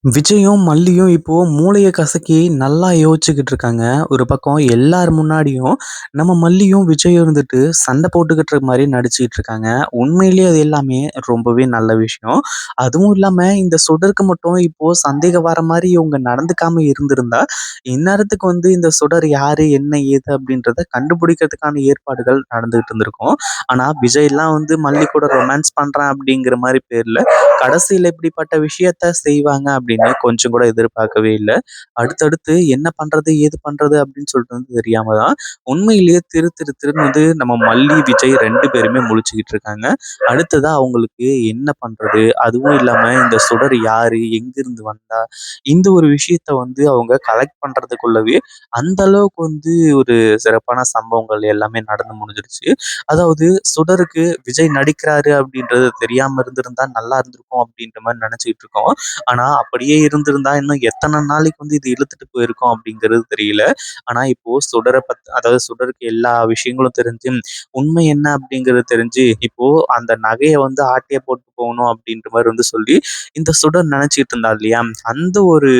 விஜயும், மல்லியும் இப்போ மூளைய கசக்கி நல்லா யோசிச்சுக்கிட்டு இருக்காங்க. ஒரு பக்கம் எல்லார் முன்னாடியும் நம்ம மல்லியும், விஜயும் இருந்துட்டு சண்டை போட்டுக்கிட்டு இருக்க மாரி நடிச்சுக்கிட்டு இருக்காங்க. உண்மையிலேயே அது எல்லாமே ரொம்பவே நல்ல விஷயம். அதுவும் இல்லாம இந்த சுடருக்கு மட்டும் இப்போ சந்தேகம் வர மாரி இவங்க நடந்துக்காம இருந்திருந்தா, இந்நேரத்துக்கு இந்த சுடர் யாரு, என்ன, ஏது அப்படின்றத கண்டுபிடிக்கிறதுக்கான ஏற்பாடுகள் நடந்துகிட்டு இருந்திருக்கும். ஆனா விஜய்லாம் மல்லி கூட ரொமான்ஸ் பண்றேன் அப்படிங்கிற மாரி பேர்ல கடைசியில இப்படிப்பட்ட விஷயத்த செய்வாங்க அப்படின்னு கொஞ்சம் கூட எதிர்பார்க்கவே இல்ல. அடுத்தடுத்து என்ன பண்றது? ஏது பண்றது? அப்படின்னு சொல்லிட்டு தெரியாம தான் உண்மையிலேயே திரு திரு திருன்னு நம்ம மல்லி, விஜய் 2 பேருமே முழிச்சுக்கிட்டு இருக்காங்க. அடுத்ததா அவங்களுக்கு என்ன பண்றது? அதுவும் இல்லாம இந்த சுடர் யாரு? எங்கிருந்து வந்தா? இந்த ஒரு விஷயத்த அவங்க கலெக்ட் பண்றதுக்குள்ளவே அந்த அளவுக்கு ஒரு சிறப்பான சம்பவங்கள் எல்லாமே நடந்து முடிஞ்சிருச்சு. அதாவது சுடருக்கு விஜய் நடிக்கிறாரு அப்படின்றது தெரியாம இருந்திருந்தா நல்லா இருந்திருக்கும் அப்படின்ற மாதிரி நினைச்சுக்கிட்டு இருக்கோம். ஆனா அப்படியே இருந்திருந்தா இன்னும் எத்தனை நாளைக்கு இது இழுத்துட்டு போயிருக்கோம் அப்படிங்கிறது தெரியல. ஆனா இப்போ சுடரை அதாவது சுடருக்கு எல்லா விஷயங்களும் தெரிஞ்சு உண்மை என்ன அப்படிங்கிறது தெரிஞ்சு இப்போ அந்த நகையை ஆட்டைய போட்டு போகணும் அப்படின்ற மாதிரி சொல்லி இந்த சுடர் நினைச்சிட்டு இருந்தா இல்லையா, அந்த ஒரு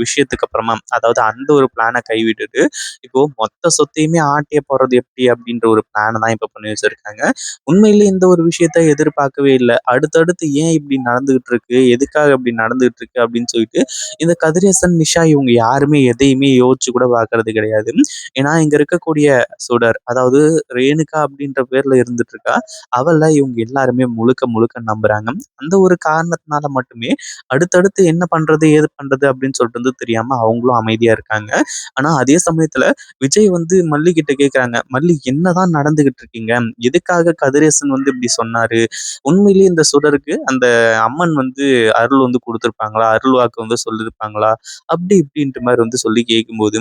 விஷயத்துக்கு அப்புறமா அதாவது அந்த ஒரு பிளானை கைவிட்டுட்டு இப்போ மொத்த சொத்தையுமே ஆட்டைய போறது எப்படி அப்படின்ற ஒரு பிளானை தான் இப்ப பண்ணி வச்சிருக்காங்க. உண்மையிலேயே இந்த ஒரு விஷயத்த எதிர்பார்க்கவே இல்ல. அடுத்தடுத்து ஏன் இப்படி நடந்துகிட்டு இருக்கு? எதுக்காக இப்படி நடந்துகிட்டு இருக்கு? அப்படின்னு சொல்லிட்டு இந்த கதிரேசன், நிஷா இவங்க யாருமே எதையுமே யோசிச்சு கூட பார்க்கறது கிடையாது. ஏன்னா இங்க இருக்கக்கூடிய சுடர், அதாவது ரேணுகா அப்படின்ற பேர்ல இருந்துட்டு இருக்கா. அவள இவங்க எல்லாருமே முழுக்க முழுக்க நம்புறாங்க. அந்த ஒரு காரணத்தினால மட்டுமே அடுத்தடுத்து என்ன பண்றது? ஏது பண்றது? அப்படின்னு சொல்லிட்டு தெரியாம அவங்களும் அமைதியா இருக்காங்க. ஆனா அதே சமயத்துல விஜய் மல்லி கிட்ட கேட்குறாங்க, மல்லி என்னதான் நடந்துகிட்டு இருக்கீங்க? எதுக்காக கதிரேசன் இப்படி சொன்னாரு? உண்மையிலேயே இந்த சுடருக்கு அந்த அம்மன் அருள் குடுத்துருப்பாங்களா? அருள் வாக்கு சொல்லியிருப்பாங்களா? அப்படி இப்படின்ற மாரி சொல்லி கேட்கும்போது,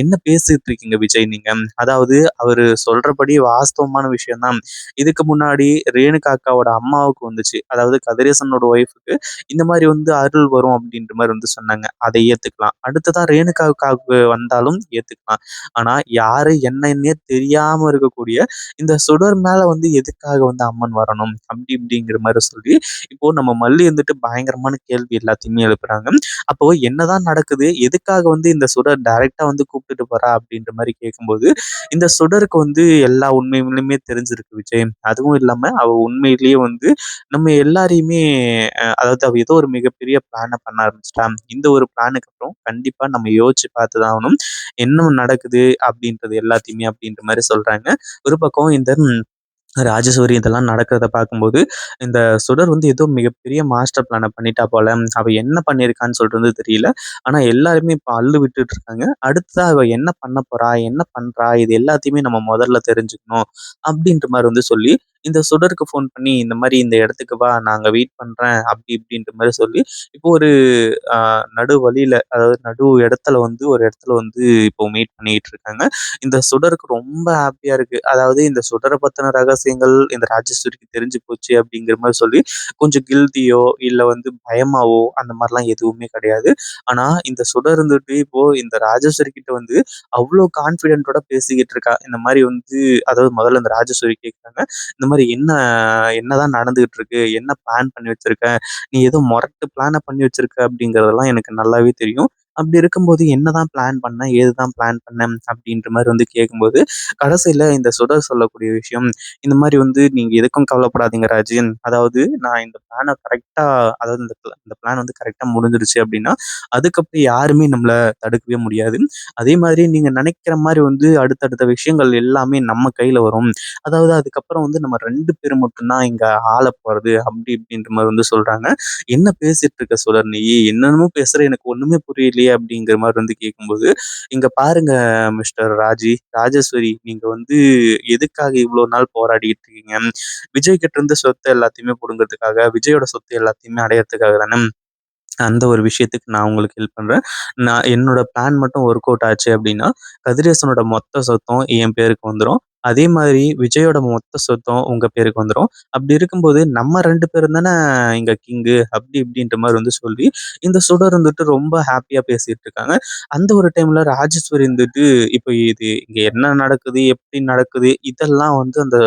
என்ன பேசிட்டு இருக்கீங்க விஜய் நீங்க? அதாவது அவரு சொல்றபடி வாஸ்தவமான விஷயம் தான். இதுக்கு முன்னாடி ரேணுகா அக்காவோட அம்மாவுக்கு வந்துச்சு. அதாவது கதிரேசனோட ஒய்ஃப்க்கு இந்த மாரி அருள் வரும் அப்படின்ற மாரி சொன்னாங்க. அதை ஏத்துக்கலாம். அடுத்ததா ரேணுகா அக்காவுக்கு வந்தாலும் ஏத்துக்கலாம். ஆனா யாரு என்னன்னே தெரியாம இருக்கக்கூடிய இந்த சுடர் மேல எதுக்காக அம்மன் வரணும்? அப்படி இப்படிங்கிற மாரி சொல்லி, இப்போ நம்ம மல்லி பயங்கரமான கேள்வி எல்லாத்தையுமே எழுப்புறாங்க. அப்போ என்னதான் நடக்குது? எதுக்காக இந்த சுடர் டைரக்ட்டா கூப்பிட்டுட்டு போறா? அப்படின்ற மாரி கேட்கும்போது, இந்த சுடருக்கு எல்லா உண்மைகளுமே தெரிஞ்சிருக்கு விஜய். அதுவும் இல்லாம அவ உண்மையிலேயே நம்ம எல்லாரையுமே அதாவது அவ ஏதோ ஒரு மிகப்பெரிய பிளான பண்ண ஆரம்பிச்சுட்டா. இந்த ஒரு பிளானுக்கு அப்புறம் கண்டிப்பா நம்ம யோசிச்சு பார்த்து தான் ஆகணும். என்ன நடக்குது? அப்படின்றது எல்லாத்தையுமே அப்படின்ற மாரி சொல்றாங்க. ஒரு பக்கம் இந்த ராஜசூரி இதெல்லாம் நடக்கிறத பார்க்கும்போது, இந்த சுடர் ஏதோ மிகப்பெரிய மாஸ்டர் பிளான பண்ணிட்டா போல. அவ என்ன பண்ணியிருக்கான்னு சொல்லிட்டு தெரியல. ஆனா எல்லாருமே இப்ப அள்ளு விட்டுட்டு இருக்காங்க. அடுத்ததா அவ என்ன பண்ண போறா? என்ன பண்றா? இது எல்லாத்தையுமே நம்ம முதல்ல தெரிஞ்சுக்கணும். அப்படின்ற மாரி சொல்லி, இந்த சுடருக்கு ஃபோன் பண்ணி, இந்த மாரி இந்த இடத்துக்கு வா, நான் அங்க வெயிட் பண்றேன். அப்படி இப்படின்ற மாரி சொல்லி, இப்போ ஒரு அ நடு வழியில, அதாவது நடு இடத்துல ஒரு இடத்துல இப்போ மீட் பண்ணிட்டு இருக்காங்க. இந்த சுடருக்கு ரொம்ப ஹாப்பியா இருக்கு. அதாவது இந்த சுடர பத்தின ரகசியங்கள் இந்த ராஜேஸ்வரிக்கு தெரிஞ்சு போச்சு அப்படிங்கிற மாரி சொல்லி, கொஞ்சம் கில்ட்டியோ இல்ல பயமாவோ அந்த மாரிலாம் எதுவுமே கிடையாது. ஆனா இந்த சுடர் இப்போ இந்த ராஜேஸ்வரி கிட்ட அவ்ளோ கான்ஃபிடென்ட்டோட பேசிக்கிட்டு இருக்கா. இந்த மாரி அதாவது முதல்ல இந்த ராஜேஸ்வரி கேட்குறாங்க. இந்த மாரி என்னதான் நடந்துகிட்டு இருக்கு? என்ன பிளான் பண்ணி வச்சிருக்க? நீ ஏதோ மொரட்டு பிளான பண்ணி வச்சிருக்க அப்படிங்கிறதெல்லாம் எனக்கு நல்லாவே தெரியும். அப்படி இருக்கும்போது என்னதான் பிளான் பண்ண? ஏதுதான் பிளான் பண்ண? அப்படின்ற மாரி கேட்கும்போது, கடைசியில இந்த சுடர் சொல்லக்கூடிய விஷயம், இந்த மாரி நீங்க எதுக்கும் கவலைப்படாதீங்க ராஜன். அதாவது நான் இந்த பிளான கரெக்ட்டா, அதாவது இந்த பிளான் கரெக்ட்டா முடிஞ்சிருச்சு அப்படின்னா, அதுக்கப்புறம் யாருமே நம்மள தடுக்கவே முடியாது. அதே மாதிரி நீங்க நினைக்கிற மாரி அடுத்தடுத்த விஷயங்கள் எல்லாமே நம்ம கையில வரும். அதாவது அதுக்கப்புறம் நம்ம 2 பேர் மட்டும் தான் இங்க ஆளப் போறது. அப்படி இப்படின்ற மாரி சொல்றாங்க. என்ன பேசிட்டு இருக்க சுடர் நீ? என்னென்னமோ பேசுற எனக்கு ஒண்ணுமே புரியலையே அப்படிங்கிற மாரி கேட்கும்போது, இங்க பாருங்க மிஸ்டர் ராஜேஸ்வரி, நீங்க எதுக்காக இவ்வளோ நாள் போராடிட்டு இருக்கீங்க? விஜய் கிட்ட இருந்து சொத்து எல்லாத்தையுமே புடுங்குறதுக்காக, விஜயோட சொத்து எல்லாத்தையுமே அடையறதுக்காக தானே. அந்த ஒரு விஷயத்துக்கு நான் உங்களுக்கு ஹெல்ப் பண்றேன். என்னோட பிளான் மட்டும் ஒர்க் அவுட் ஆச்சு அப்படின்னா, கதிரேசனோட மொத்த சொத்தும் என் பேருக்கு வந்துரும். அதே மாதிரி விஜயோட மொத்த சொத்தும் உங்க பேருக்கு வந்துரும். அப்படி இருக்கும்போது நம்ம 2 பேரும் தானே இங்க கிங்கு அப்படி இப்படின்ற மாரி வந்து சொல்லி, இந்த சுடர் வந்துட்டு ரொம்ப ஹேப்பியா பேசிட்டு இருக்காங்க. அந்த ஒரு டைம்ல ராஜேஸ்வரி வந்துட்டு, இப்ப இது இங்க என்ன நடக்குது? எப்படி நடக்குது? இதெல்லாம் வந்து அந்த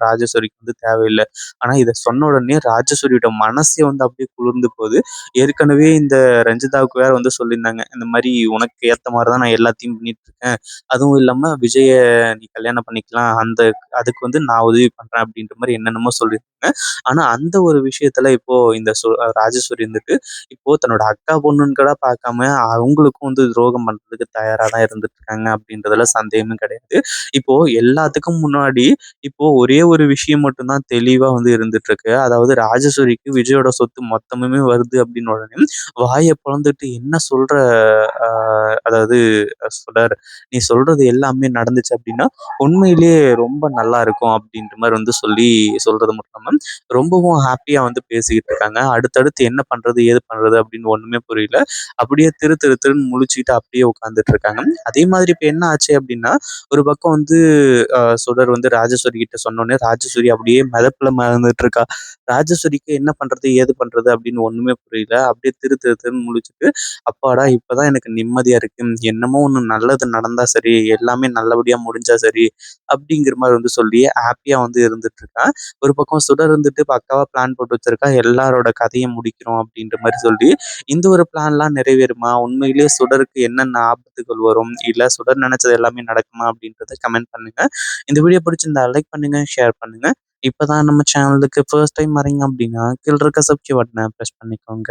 ராஜேஸ்வரிக்கு வந்து தேவையில்ல. ஆனா இத சொன்ன உடனே ராஜேஸ்வரியோட மனசே வந்து அப்படியே குளிர்ந்து போகுது. ஏற்கனவே இந்த ரஞ்சிதாவுக்கு வேற வந்து சொல்லியிருந்தாங்க. இந்த மாரி உனக்கு ஏத்த மாரி தான் நான் எல்லாத்தையும் பண்ணிட்டு இருக்கேன். அதுவும் இல்லாம விஜய நீ கல்யாணம் பண்ணிக்கலாம். அதுக்கு வந்து நான் உதவி பண்றேன் அப்படின்ற மாரி என்னென்னமோ சொல்லியிருந்தாங்க. ஆனா அந்த ஒரு விஷயத்துல இப்போ இந்த ராஜேஸ்வரி வந்துட்டு இப்போ தன்னோட அக்கா பொண்ணுன்னு கூட பார்க்காம அவங்களுக்கும் வந்து துரோகம் பண்றதுக்கு தயாரா தான் இருந்துட்டு இருக்காங்க அப்படின்றதுல சந்தேகமே கிடையாது. இப்போ எல்லாத்துக்கும் முன்னாடி இப்போ ஒரே ஒரு விஷயம் மட்டும் தான் தெளிவா வந்து இருந்துட்டு இருக்கு. அதாவது ராஜேஸ்வரிக்கு விஜயோட சொத்து மொத்தமுமே வருது அப்படின்னு உடனே வாய பொளந்துட்டு என்ன சொல்ற? அ அதாவது சுடர், நீ சொல்றது எல்லாமே நடந்துச்சு அப்படின்னா, உண்மையிலேயே ரொம்ப நல்லா இருக்கும் அப்படின்ற மாரி வந்து சொல்றது மட்டும் இல்லாம, ரொம்பவும் ஹேப்பியா வந்து பேசிக்கிட்டு இருக்காங்க. அடுத்தடுத்து என்ன பண்றது? ஏது பண்றது? அப்படின்னு ஒண்ணுமே புரியல. அப்படியே திரு திரு திருன்னு முழிச்சுக்கிட்டு அப்படியே உட்கார்ந்துட்டு இருக்காங்க. அதே மாதிரி இப்ப என்ன ஆச்சு அப்படின்னா, ஒரு பக்கம் வந்து சுடர் வந்து ராஜேஸ்வரி கிட்ட சொன்னோனே, ராஜேஸ்வரி அப்படியே மிதப்புல மிதந்துட்டு இருக்கா. ராஜேஸ்வரிக்கு என்ன பண்றது? ஏது பண்றது? அப்படின்னு ஒண்ணுமே புரியல. அப்படியே திரு திரு திருன்னு முழிச்சுட்டு, அப்பாடா! இப்பதான் எனக்கு நிம்மதியா இருக்கு. என்னமோ ஒண்ணு நல்லது நடந்தா சரி, எல்லாமே நல்லபடியா முடிஞ்சா சரி, அப்படிங்கிற மாரி வந்து சொல்லி ஹேப்பியா வந்து இருந்துட்டு இருக்கேன். ஒரு பக்கம் சுடர் இருந்துட்டு பக்காவா பிளான் போட்டு வச்சிருக்கா. எல்லாரோட கதையும் முடிக்கிறோம் அப்படின்ற மாரி சொல்லி, இந்த ஒரு பிளான்லாம் நிறைவேறுமா? உண்மையிலேயே சுடருக்கு என்னென்ன ஆபத்துகள் வரும்? இல்ல சுடர் நினைச்சது எல்லாமே நடக்குமா? அப்படின்றத கமெண்ட் பண்ணுங்க. இந்த வீடியோ பிடிச்சிருந்தா லைக் பண்ணுங்க, ஷேர் பண்ணுங்க. இப்பதான் நம்ம சேனலுக்கு ஃபர்ஸ்ட் டைம் வரீங்க அப்படின்னா, கீழ இருக்க சப்ஸ்கிரைப் பட்டன பிரஸ் பண்ணிக்கோங்க.